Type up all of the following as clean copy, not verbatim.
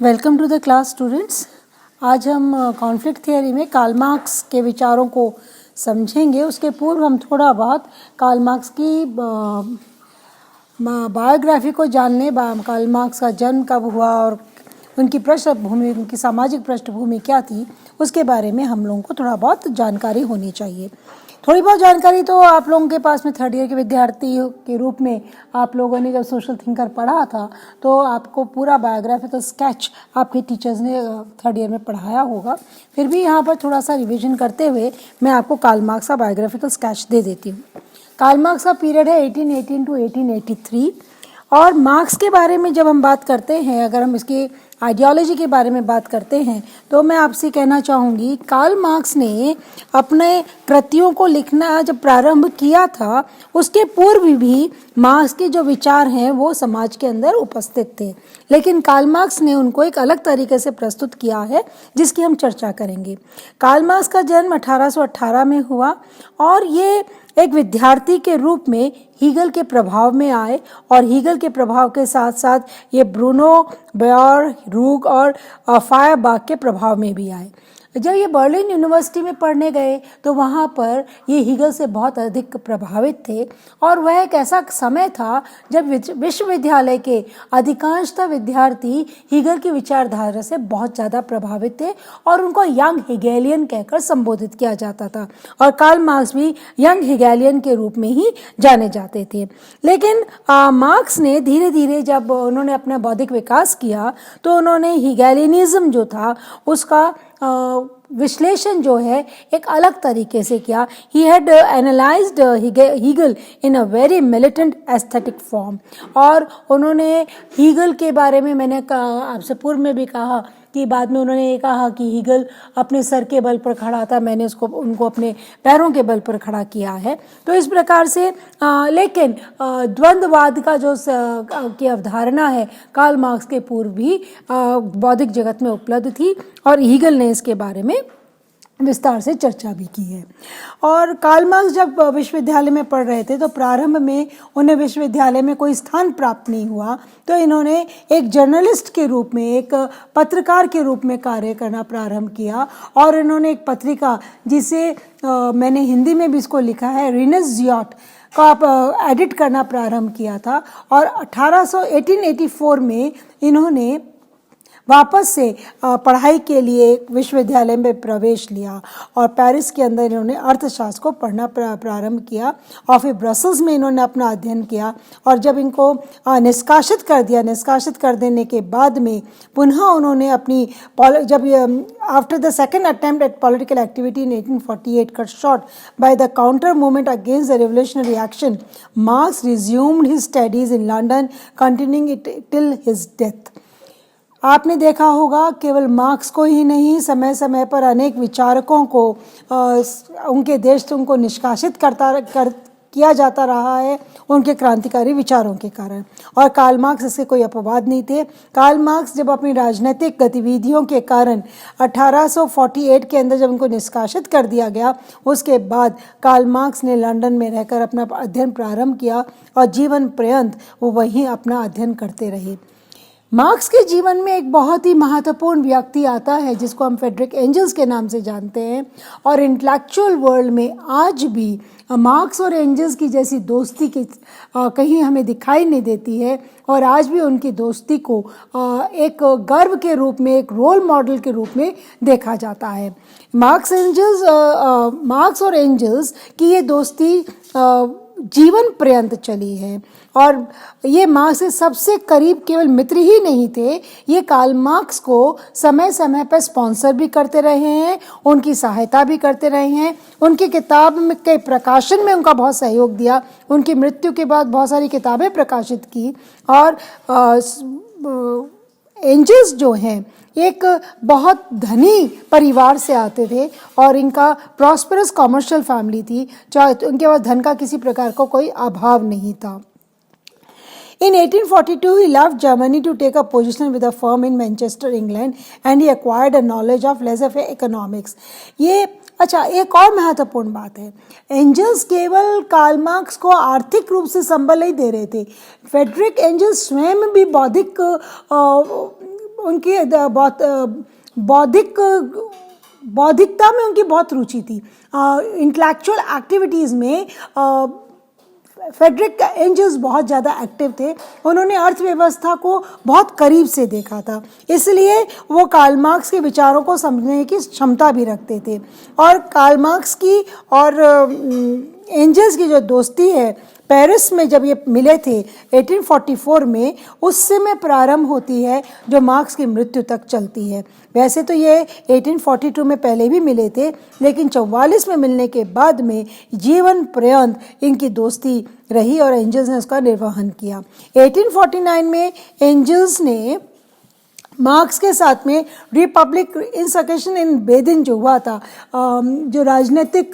Welcome to the class students. आज हम conflict theory में कार्ल मार्क्स के विचारों को समझेंगे। उसके पूर्व हम थोड़ा बहुत कार्ल मार्क्स की बायोग्राफी को जानने, कार्ल मार्क्स का जन्म कब हुआ और उनकी पृष्ठभूमि, उनकी सामाजिक पृष्ठभूमि क्या थी, उसके बारे में हम लोगों को थोड़ा बहुत जानकारी होनी चाहिए। थोड़ी बहुत जानकारी तो आप लोगों के पास में थर्ड ईयर के विद्यार्थी के रूप में आप लोगों ने जब सोशल थिंकर पढ़ा था तो आपको पूरा बायोग्राफिकल स्केच आपके टीचर्स ने थर्ड ईयर में पढ़ाया होगा। फिर भी यहाँ पर थोड़ा सा रिवीजन करते हुए मैं आपको कार्ल मार्क्स का बायोग्राफिकल स्केच दे देती हूँ। कार्ल मार्क्स का पीरियड है 1818 टू 1883। और मार्क्स के बारे में जब हम बात करते हैं, अगर हम इसकी आइडियोलॉजी के बारे में बात करते हैं तो मैं आपसे कहना चाहूँगी, कार्ल मार्क्स ने अपने कृतियों को लिखना जब प्रारंभ किया था उसके पूर्व भी मार्क्स के जो विचार हैं वो समाज के अंदर उपस्थित थे, लेकिन कार्ल मार्क्स ने उनको एक अलग तरीके से प्रस्तुत किया है जिसकी हम चर्चा करेंगे। कार्ल मार्क्स का जन्म 1818 में हुआ और ये एक विद्यार्थी के रूप में हीगल के प्रभाव में आए और हीगल के प्रभाव के साथ साथ ये ब्रूनो बेयर, रूग और फायरबाख के प्रभाव में भी आए। जब ये बर्लिन यूनिवर्सिटी में पढ़ने गए तो वहाँ पर ये हीगल से बहुत अधिक प्रभावित थे और वह एक ऐसा समय था जब विश्वविद्यालय के अधिकांशतः विद्यार्थी हीगल की विचारधारा से बहुत ज़्यादा प्रभावित थे और उनको यंग हेगेलियन कहकर संबोधित किया जाता था और कार्ल मार्क्स भी यंग हेगेलियन के रूप में ही जाने जाते थे। लेकिन मार्क्स ने धीरे धीरे जब उन्होंने अपना बौद्धिक विकास किया तो उन्होंने हेगेलियनिज्म जो था उसका विश्लेषण जो है एक अलग तरीके से किया। He had analysed Hegel in a very militant aesthetic form और उन्होंने हीगल के बारे में, मैंने आपसे पूर्व में भी कहा कि बाद में उन्होंने ये कहा कि हीगल अपने सर के बल पर खड़ा था, मैंने उनको अपने पैरों के बल पर खड़ा किया है। तो इस प्रकार से लेकिन द्वंद्ववाद का जो की अवधारणा है कार्ल मार्क्स के पूर्व भी बौद्धिक जगत में उपलब्ध थी और हीगल ने इसके बारे में विस्तार से चर्चा भी की है। और कार्ल मार्क्स जब विश्वविद्यालय में पढ़ रहे थे तो प्रारंभ में उन्हें विश्वविद्यालय में कोई स्थान प्राप्त नहीं हुआ, तो इन्होंने एक जर्नलिस्ट के रूप में, एक पत्रकार के रूप में कार्य करना प्रारंभ किया और इन्होंने एक पत्रिका जिसे मैंने हिंदी में भी इसको लिखा है, रिनेज़ियोट को आप एडिट करना प्रारंभ किया था और 1884 में इन्होंने वापस से पढ़ाई के लिए विश्वविद्यालय में प्रवेश लिया और पेरिस के अंदर इन्होंने अर्थशास्त्र को पढ़ना प्रारंभ किया और फिर ब्रसल्स में इन्होंने अपना अध्ययन किया और जब इनको निष्कासित कर दिया, निष्कासित कर देने के बाद में पुनः उन्होंने अपनी जब after the second attempt at political activity in 1848 cut short by the counter movement against the revolutionary action, marks resumed his studies in London, continuing it till his death. आपने देखा होगा केवल मार्क्स को ही नहीं, समय समय पर अनेक विचारकों को उनके देश से उनको निष्कासित किया जाता रहा है उनके क्रांतिकारी विचारों के कारण, और कार्ल मार्क्स इससे कोई अपवाद नहीं थे। कार्ल मार्क्स जब अपनी राजनीतिक गतिविधियों के कारण 1848 के अंदर जब उनको निष्कासित कर दिया गया, उसके बाद कार्ल मार्क्स ने लंदन में रहकर अपना अध्ययन प्रारंभ किया और जीवन पर्यंत वो वहीं अपना अध्ययन करते रहे। मार्क्स के जीवन में एक बहुत ही महत्वपूर्ण व्यक्ति आता है जिसको हम फ्रेडरिक एंजल्स के नाम से जानते हैं और इंटेलेक्चुअल वर्ल्ड में आज भी मार्क्स और एंजल्स की जैसी दोस्ती की कहीं हमें दिखाई नहीं देती है और आज भी उनकी दोस्ती को एक गर्व के रूप में, एक रोल मॉडल के रूप में देखा जाता है। मार्क्स और एंजल्स की ये दोस्ती जीवन पर्यंत चली है और ये मार्क्स से सबसे करीब केवल मित्र ही नहीं थे, ये कार्ल मार्क्स को समय समय पर स्पॉन्सर भी करते रहे हैं, उनकी सहायता भी करते रहे हैं, उनकी किताब के प्रकाशन में उनका बहुत सहयोग दिया, उनकी मृत्यु के बाद बहुत सारी किताबें प्रकाशित की। और एंजल्स जो हैं एक बहुत धनी परिवार से आते थे और इनका प्रॉस्परस कॉमर्शियल फैमिली थी, चाहे उनके पास धन का किसी प्रकार का कोई अभाव नहीं था। In 1842, he left Germany to take a position with a firm in Manchester, England, and he acquired a knowledge of laissez-faire economics. ये अच्छा, एक और महत्वपूर्ण बात है, एंजल्स केवल कार्ल मार्क्स को आर्थिक रूप से संबल नहीं दे रहे थे, फ्रेडरिक एंजल्स स्वयं भी बौद्धिक उनकी बौद्धिकता में उनकी बहुत रुचि थी। इंटेलेक्चुअल एक्टिविटीज़ में फ्रेडरिक एंजल्स बहुत ज़्यादा एक्टिव थे। उन्होंने अर्थव्यवस्था को बहुत करीब से देखा था, इसलिए वो कार्ल मार्क्स के विचारों को समझने की क्षमता भी रखते थे। और कार्ल मार्क्स की और एंजल्स की जो दोस्ती है, पेरिस में जब ये मिले थे 1844 में, उससे में प्रारंभ होती है जो मार्क्स की मृत्यु तक चलती है। वैसे तो ये 1842 में पहले भी मिले थे, लेकिन 44 में मिलने के बाद में जीवन पर्यंत इनकी दोस्ती रही और एंजल्स ने उसका निर्वहन किया। 1849 में एंजल्स ने मार्क्स के साथ में रिपब्लिक इंसर्केशन इन बेदिन जो हुआ था, जो राजनीतिक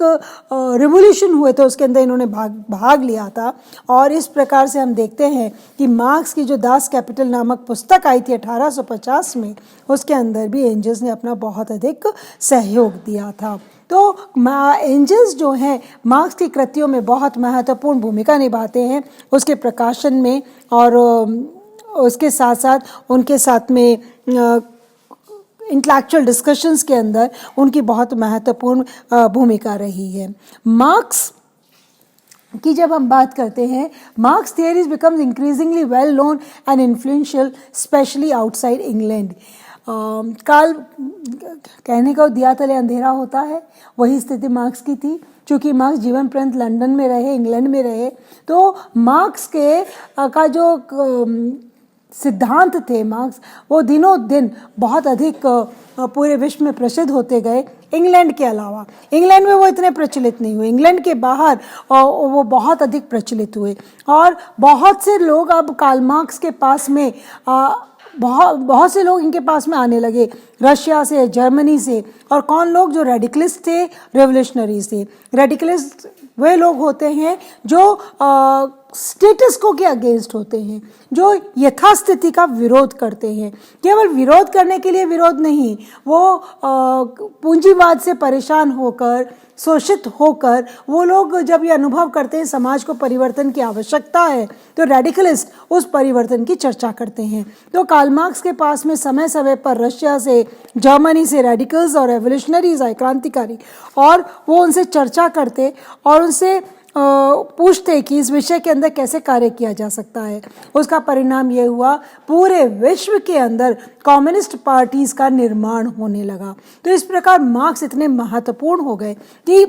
रिवोल्यूशन हुए थे, उसके अंदर इन्होंने भाग लिया था। और इस प्रकार से हम देखते हैं कि मार्क्स की जो दास कैपिटल नामक पुस्तक आई थी 1850 में, उसके अंदर भी एंजल्स ने अपना बहुत अधिक सहयोग दिया था। तो एंजल्स जो हैं मार्क्स की कृतियों में बहुत महत्वपूर्ण भूमिका निभाते हैं, उसके प्रकाशन में और उसके साथ साथ उनके साथ में इंटेलेक्चुअल डिस्कशंस के अंदर उनकी बहुत महत्वपूर्ण भूमिका रही है। मार्क्स की जब हम बात करते हैं, marks theories becomes increasingly well known and influential specially outside England. काल कहने को दिया तले अंधेरा होता है, वही स्थिति मार्क्स की थी। चूँकि मार्क्स जीवन पर्यंत लंदन में रहे, इंग्लैंड में रहे, तो मार्क्स के का जो सिद्धांत थे मार्क्स, वो दिनों दिन बहुत अधिक पूरे विश्व में प्रसिद्ध होते गए। इंग्लैंड के अलावा, इंग्लैंड में वो इतने प्रचलित नहीं हुए, इंग्लैंड के बाहर वो बहुत अधिक प्रचलित हुए। और बहुत से लोग अब कार्ल मार्क्स के पास में बहुत से लोग इनके पास में आने लगे, रशिया से, जर्मनी से। और कौन लोग? जो रेडिकलिस्ट थे, रेवोल्यूशनरीज थे। रेडिकलिस्ट वे लोग होते हैं जो स्टेटस को के अगेंस्ट होते हैं, जो यथास्थिति का विरोध करते हैं। केवल विरोध करने के लिए विरोध नहीं, वो पूंजीवाद से परेशान होकर, शोषित होकर, वो लोग जब ये अनुभव करते हैं समाज को परिवर्तन की आवश्यकता है, तो रेडिकलिस्ट उस परिवर्तन की चर्चा करते हैं। तो कार्ल मार्क्स के पास में समय समय पर रशिया से, जर्मनी से रेडिकल्स और रेवोल्यूशनरीज आए, क्रांतिकारी, और वो उनसे चर्चा करते और उनसे पूछते कि इस विषय के अंदर कैसे कार्य किया जा सकता है। उसका परिणाम ये हुआ, पूरे विश्व के अंदर कम्युनिस्ट पार्टीज का निर्माण होने लगा। तो इस प्रकार मार्क्स इतने महत्वपूर्ण हो गए कि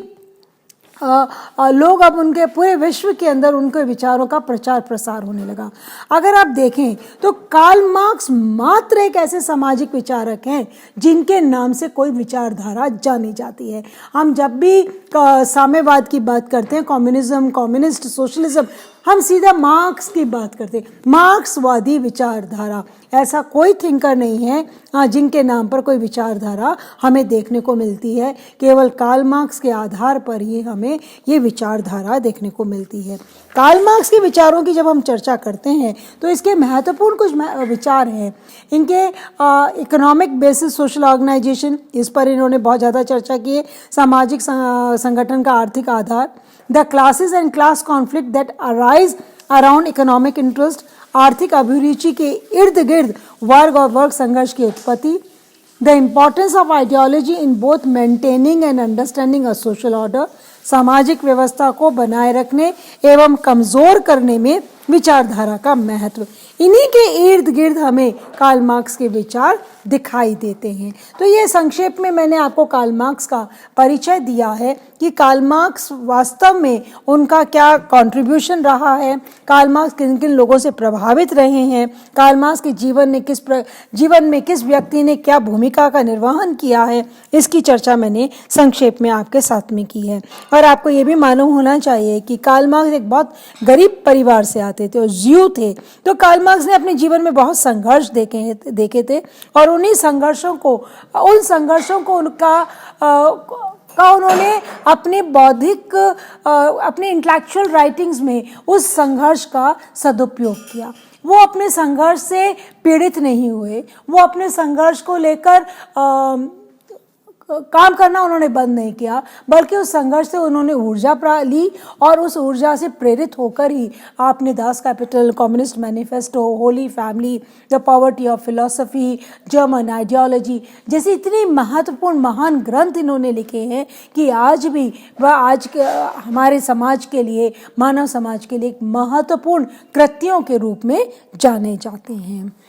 लोग अब उनके पूरे विश्व के अंदर उनके विचारों का प्रचार प्रसार होने लगा। अगर आप देखें तो कार्ल मार्क्स मात्र एक ऐसे सामाजिक विचारक हैं जिनके नाम से कोई विचारधारा जानी जाती है। हम जब भी साम्यवाद की बात करते हैं, कम्युनिज्म, कम्युनिस्ट, सोशलिज्म, हम सीधा मार्क्स की बात करते हैं, मार्क्सवादी विचारधारा। ऐसा कोई थिंकर नहीं है जिनके नाम पर कोई विचारधारा हमें देखने को मिलती है। केवल कार्ल मार्क्स के आधार पर ही हमें ये विचारधारा देखने को मिलती है। कार्ल मार्क्स के विचारों की जब हम चर्चा करते हैं तो इसके महत्वपूर्ण कुछ विचार हैं। इनके इकोनॉमिक बेसिस सोशल ऑर्गेनाइजेशन, इस पर इन्होंने बहुत ज़्यादा चर्चा की है। सामाजिक संगठन का आर्थिक आधार, the classes and class conflict that arise around economic interest, आर्थिक अभिरुचि के इर्द गिर्द वर्ग और वर्ग संघर्ष की उत्पत्ति, the importance of ideology in both maintaining and understanding a social order, सामाजिक व्यवस्था को बनाए रखने एवं कमजोर करने में विचारधारा का महत्व। इन्हीं के इर्द गिर्द हमें कार्ल मार्क्स के विचार दिखाई देते हैं। तो ये संक्षेप में मैंने आपको कार्ल मार्क्स का परिचय दिया है कि कार्ल मार्क्स वास्तव में उनका क्या कंट्रीब्यूशन रहा है, कार्ल मार्क्स किन किन लोगों से प्रभावित रहे हैं, कार्ल मार्क्स के जीवन में किस व्यक्ति ने क्या भूमिका का निर्वहन किया है, इसकी चर्चा मैंने संक्षेप में आपके साथ में की है। और आपको ये भी मालूम होना चाहिए कि कार्ल मार्क्स एक बहुत गरीब परिवार से आते थे और ज्यू थे। तो कार्ल मार्क्स ने अपने जीवन में बहुत संघर्ष देखे थे और उन संघर्षों को उन्होंने अपने बौद्धिक, अपने इंटेलेक्चुअल राइटिंग्स में उस संघर्ष का सदुपयोग किया। वो अपने संघर्ष से पीड़ित नहीं हुए, वो अपने संघर्ष को लेकर काम करना उन्होंने बंद नहीं किया, बल्कि उस संघर्ष से उन्होंने ऊर्जा ली और उस ऊर्जा से प्रेरित होकर ही आपने Das Kapital, communist manifesto, Holi family, the poverty of philosophy, German ideology जैसे इतनी महत्वपूर्ण महान ग्रंथ इन्होंने लिखे हैं कि आज भी वह आज के हमारे समाज के लिए, मानव समाज के लिए एक महत्वपूर्ण कृतियों के रूप में जाने जाते हैं।